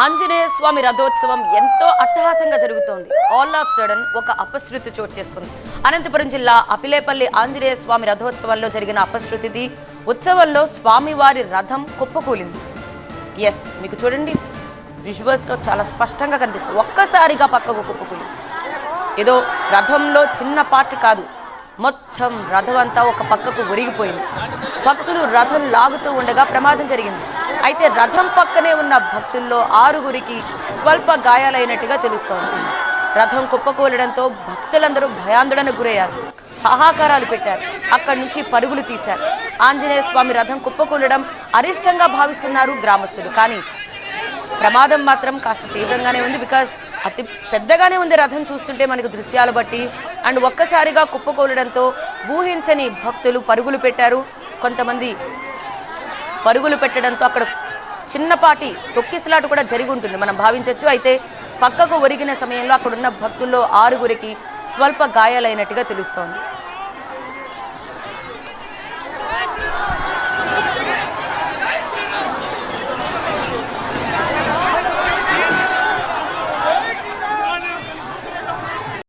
ఆంజనేయ స్వామి రథోత్సవం ఎంతో అట్టహాసంగా జరుగుతోంది. ఆల్ ఆఫ్ సడన్ ఒక అపశృతి చోటు చేసుకుంది. అనంతపురం జిల్లా అపిలేపల్లి ఆంజనేయ స్వామి రథోత్సవంలో జరిగిన అపశృతిది. ఉత్సవంలో స్వామివారి రథం కుప్పకూలింది. ఎస్, మీకు చూడండి, విజువల్స్ లో చాలా స్పష్టంగా కనిపిస్తుంది. ఒక్కసారిగా పక్కకు కుప్పకూలింది. ఏదో రథంలో చిన్న పార్ట్ కాదు, మొత్తం రథం అంతా ఒక పక్కకు ఒరిగిపోయింది. భక్తులు రథం లాగుతూ ఉండగా ప్రమాదం జరిగింది. అయితే రథం పక్కనే ఉన్న భక్తుల్లో 6గురికి స్వల్ప గాయాలైనట్టుగా తెలుస్తోంది. రథం కుప్పకూలడంతో భక్తులందరూ భయాందోళనకు గురయ్యారు, హాహాకారాలు పెట్టారు, అక్కడి నుంచి పరుగులు తీశారు. ఆంజనేయ స్వామి రథం కుప్పకూలడం అరిష్టంగా భావిస్తున్నారు గ్రామస్తులు. కానీ ప్రమాదం మాత్రం కాస్త తీవ్రంగానే ఉంది. బికాజ్ అతి పెద్దగానే ఉంది రథం చూస్తుంటే మనకు దృశ్యాలు బట్టి. అండ్ ఒక్కసారిగా కుప్పకూలడంతో ఊహించని భక్తులు పరుగులు పెట్టారు. కొంతమంది పరుగులు పెట్టడంతో అక్కడ చిన్నపాటి తొక్కిసలాట కూడా జరిగి ఉంటుంది మనం భావించవచ్చు. అయితే పక్కకు ఒరిగిన సమయంలో అక్కడున్న భక్తుల్లో 6గురికి స్వల్ప గాయాలైనట్టుగా తెలుస్తోంది.